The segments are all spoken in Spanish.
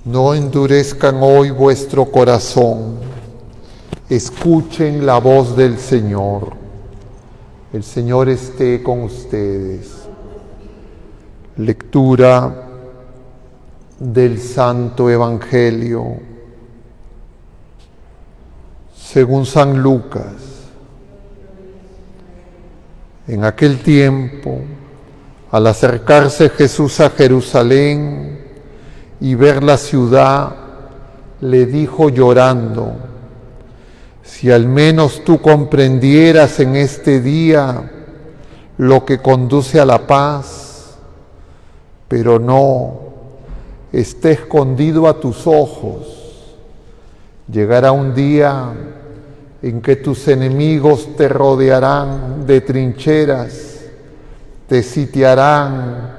No endurezcan hoy vuestro corazón. Escuchen la voz del Señor. El Señor esté con ustedes. Lectura del Santo Evangelio según San Lucas. En aquel tiempo, al acercarse Jesús a Jerusalén y ver la ciudad, le dijo llorando: si al menos tú comprendieras en este día lo que conduce a la paz, pero no, está escondido a tus ojos. Llegará un día en que tus enemigos te rodearán de trincheras, te sitiarán,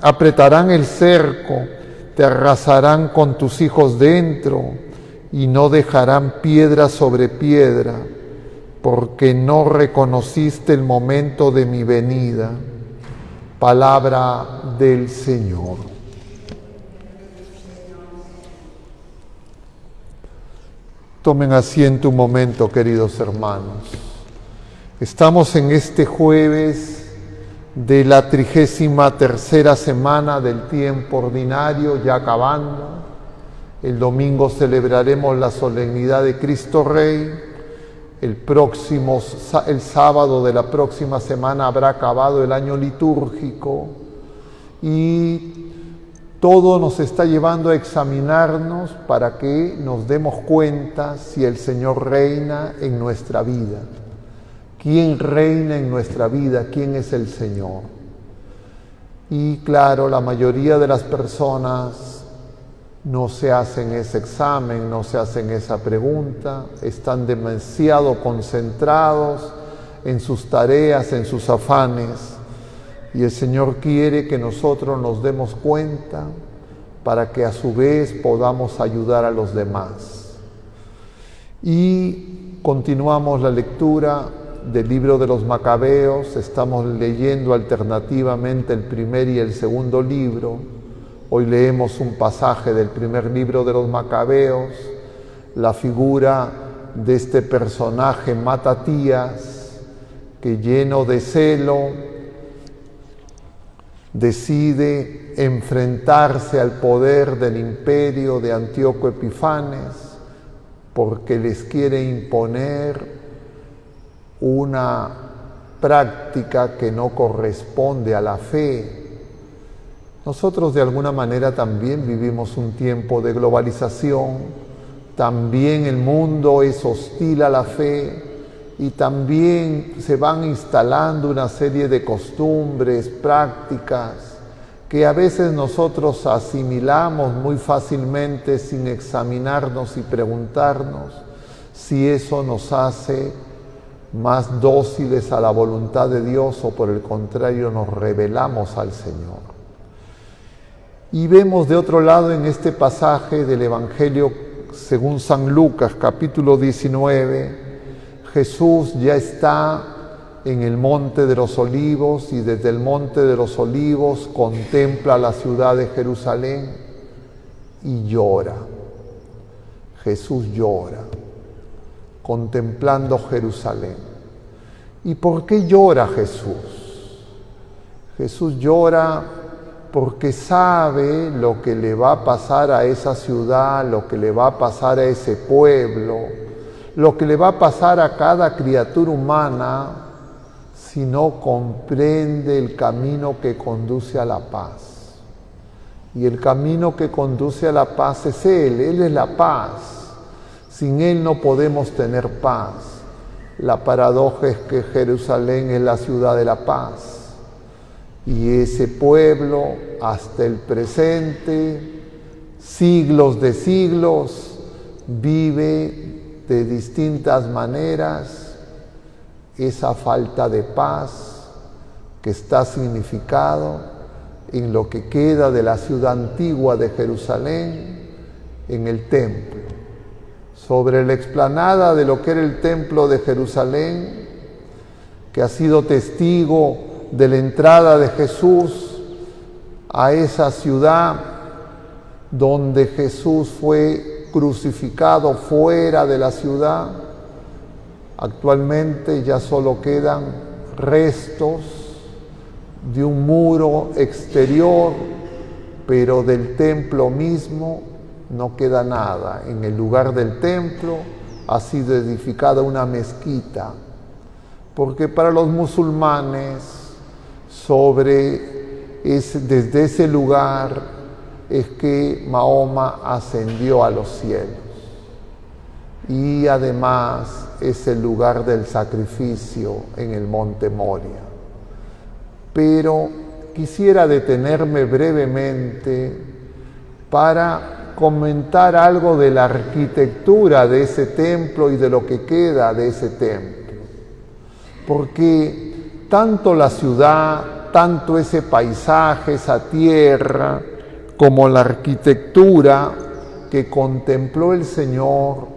apretarán el cerco, te arrasarán con tus hijos dentro y no dejarán piedra sobre piedra, porque no reconociste el momento de mi venida. Palabra del Señor. Tomen asiento un momento, queridos hermanos. Estamos en este jueves de la 33ª semana del tiempo ordinario, ya acabando. El domingo celebraremos la solemnidad de Cristo Rey. El sábado de la próxima semana habrá acabado el año litúrgico y todo nos está llevando a examinarnos para que nos demos cuenta si el Señor reina en nuestra vida. ¿Quién reina en nuestra vida? ¿Quién es el Señor? Y claro, la mayoría de las personas no se hacen ese examen, no se hacen esa pregunta, están demasiado concentrados en sus tareas, en sus afanes. Y el Señor quiere que nosotros nos demos cuenta para que a su vez podamos ayudar a los demás. Y continuamos la lectura del libro de los Macabeos. Estamos leyendo alternativamente el primer y el segundo libro. Hoy leemos un pasaje del primer libro de los Macabeos, la figura de este personaje Matatías, que lleno de celo decide enfrentarse al poder del imperio de Antíoco Epifanes porque les quiere imponer una práctica que no corresponde a la fe. Nosotros de alguna manera también vivimos un tiempo de globalización, también el mundo es hostil a la fe y también se van instalando una serie de costumbres, prácticas, que a veces nosotros asimilamos muy fácilmente sin examinarnos y preguntarnos si eso nos hace más dóciles a la voluntad de Dios o por el contrario nos rebelamos al Señor. Y vemos de otro lado en este pasaje del Evangelio según San Lucas, capítulo 19, Jesús ya está en el Monte de los Olivos y desde el Monte de los Olivos contempla la ciudad de Jerusalén y llora. Jesús llora, contemplando Jerusalén. ¿Y por qué llora Jesús? Jesús llora porque sabe lo que le va a pasar a esa ciudad, lo que le va a pasar a ese pueblo, lo que le va a pasar a cada criatura humana si no comprende el camino que conduce a la paz. Y el camino que conduce a la paz es Él es la paz. Sin Él no podemos tener paz. La paradoja es que Jerusalén es la ciudad de la paz. Y ese pueblo, hasta el presente, siglos de siglos, vive de distintas maneras esa falta de paz que está significado en lo que queda de la ciudad antigua de Jerusalén, en el templo. Sobre la explanada de lo que era el templo de Jerusalén, que ha sido testigo de la entrada de Jesús a esa ciudad donde Jesús fue crucificado fuera de la ciudad. Actualmente ya solo quedan restos de un muro exterior, pero del templo mismo no queda nada. En el lugar del templo ha sido edificada una mezquita, porque para los musulmanes desde ese lugar es que Mahoma ascendió a los cielos, y además es el lugar del sacrificio en el monte Moria. Pero quisiera detenerme brevemente para comentar algo de la arquitectura de ese templo y de lo que queda de ese templo, porque tanto la ciudad, tanto ese paisaje, esa tierra, como la arquitectura que contempló el Señor,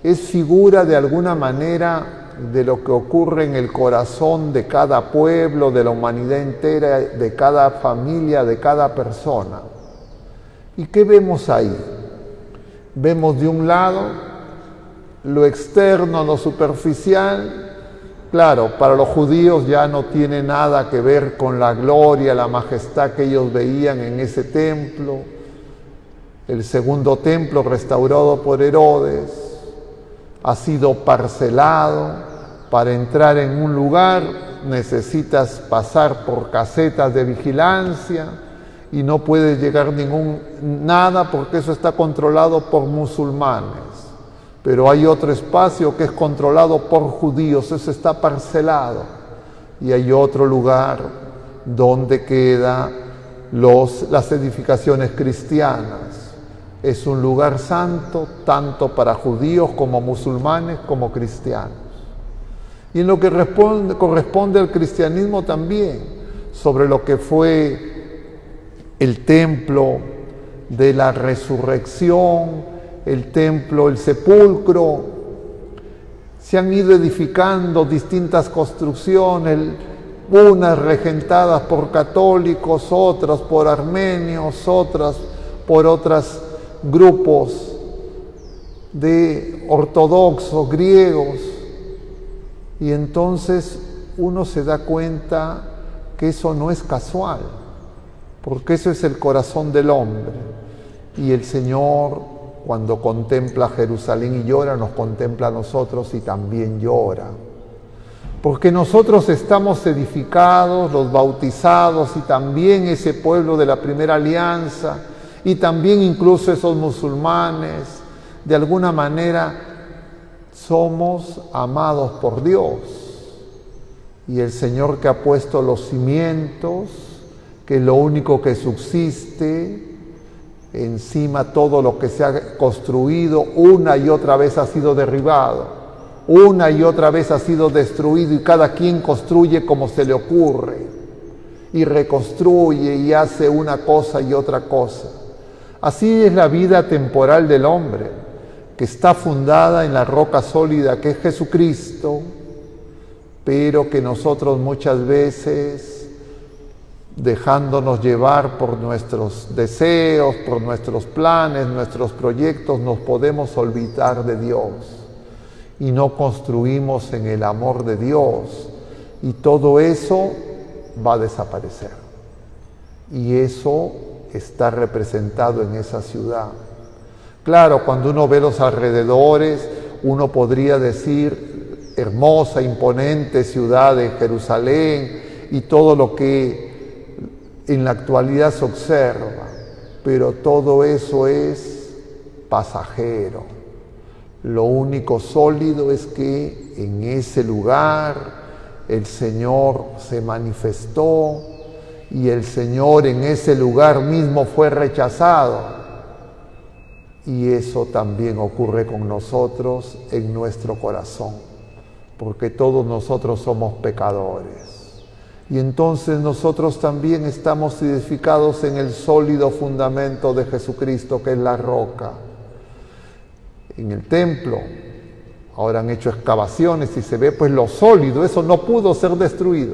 es figura de alguna manera de lo que ocurre en el corazón de cada pueblo, de la humanidad entera, de cada familia, de cada persona. ¿Y qué vemos ahí? Vemos de un lado lo externo, lo superficial. Claro, para los judíos ya no tiene nada que ver con la gloria, la majestad que ellos veían en ese templo. El segundo templo, restaurado por Herodes, ha sido parcelado. Para entrar en un lugar necesitas pasar por casetas de vigilancia y no puedes llegar nada porque eso está controlado por musulmanes. Pero hay otro espacio que es controlado por judíos, eso está parcelado. Y hay otro lugar donde quedan las edificaciones cristianas. Es un lugar santo tanto para judíos como musulmanes como cristianos. Y en lo que corresponde al cristianismo también, sobre lo que fue el templo de la resurrección, el templo, el sepulcro, se han ido edificando distintas construcciones, unas regentadas por católicos, otras por armenios, otras por otros grupos de ortodoxos, griegos, y entonces uno se da cuenta que eso no es casual, porque eso es el corazón del hombre, y el Señor, cuando contempla Jerusalén y llora, nos contempla a nosotros y también llora. Porque nosotros estamos edificados, los bautizados, y también ese pueblo de la primera alianza, y también incluso esos musulmanes, de alguna manera somos amados por Dios. Y el Señor que ha puesto los cimientos, que es lo único que subsiste, encima todo lo que se ha construido una y otra vez ha sido derribado, una y otra vez ha sido destruido, y cada quien construye como se le ocurre y reconstruye y hace una cosa y otra cosa. Así es la vida temporal del hombre, que está fundada en la roca sólida que es Jesucristo, pero que nosotros muchas veces, dejándonos llevar por nuestros deseos, por nuestros planes, nuestros proyectos, nos podemos olvidar de Dios y no construimos en el amor de Dios, y todo eso va a desaparecer. Y eso está representado en esa ciudad. Claro, cuando uno ve los alrededores, uno podría decir hermosa, imponente ciudad de Jerusalén y todo lo que en la actualidad se observa, pero todo eso es pasajero. Lo único sólido es que en ese lugar el Señor se manifestó, y el Señor en ese lugar mismo fue rechazado. Y eso también ocurre con nosotros en nuestro corazón, porque todos nosotros somos pecadores. Y entonces nosotros también estamos edificados en el sólido fundamento de Jesucristo, que es la roca. En el templo ahora han hecho excavaciones y se ve pues lo sólido, eso no pudo ser destruido.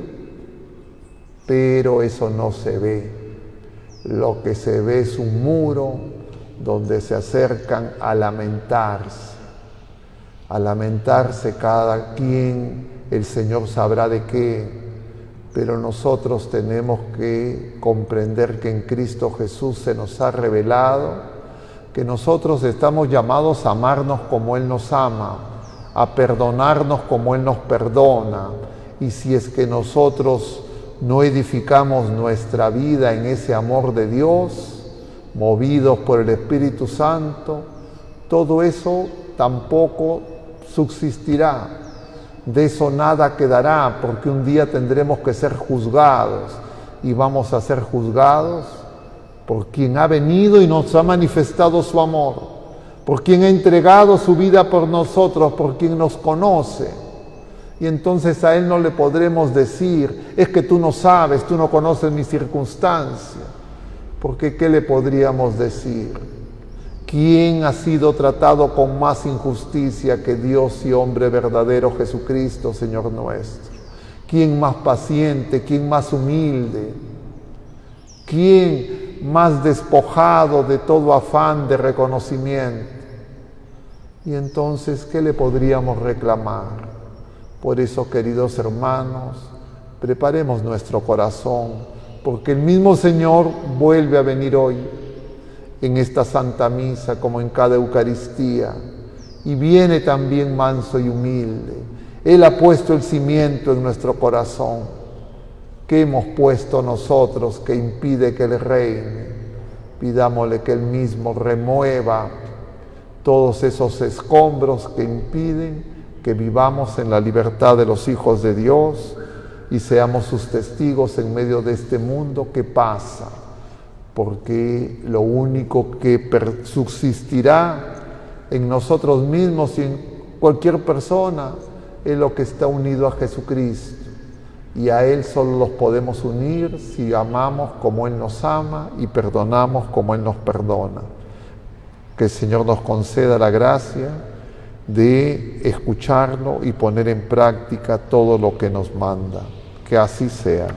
pero eso no se ve. Lo que se ve es un muro donde se acercan a lamentarse cada quien, el Señor sabrá de qué, pero nosotros tenemos que comprender que en Cristo Jesús se nos ha revelado que nosotros estamos llamados a amarnos como Él nos ama, a perdonarnos como Él nos perdona, y si es que nosotros no edificamos nuestra vida en ese amor de Dios, movidos por el Espíritu Santo, todo eso tampoco subsistirá. De eso nada quedará, porque un día tendremos que ser juzgados, y vamos a ser juzgados por quien ha venido y nos ha manifestado su amor, por quien ha entregado su vida por nosotros, por quien nos conoce. Y entonces a Él no le podremos decir, es que tú no sabes, tú no conoces mi circunstancia. Porque ¿qué le podríamos decir? ¿Quién ha sido tratado con más injusticia que Dios y hombre verdadero Jesucristo, Señor nuestro? ¿Quién más paciente? ¿Quién más humilde? ¿Quién más despojado de todo afán de reconocimiento? Y entonces, ¿qué le podríamos reclamar? Por eso, queridos hermanos, preparemos nuestro corazón, porque el mismo Señor vuelve a venir hoy en esta Santa Misa, como en cada Eucaristía, y viene también manso y humilde. Él ha puesto el cimiento en nuestro corazón. ¿Qué hemos puesto nosotros que impide que Él reine? Pidámosle que Él mismo remueva todos esos escombros que impiden que vivamos en la libertad de los hijos de Dios y seamos sus testigos en medio de este mundo que pasa, porque lo único que subsistirá en nosotros mismos y en cualquier persona es lo que está unido a Jesucristo, y a Él solo los podemos unir si amamos como Él nos ama y perdonamos como Él nos perdona. Que el Señor nos conceda la gracia de escucharlo y poner en práctica todo lo que nos manda. Que así sea.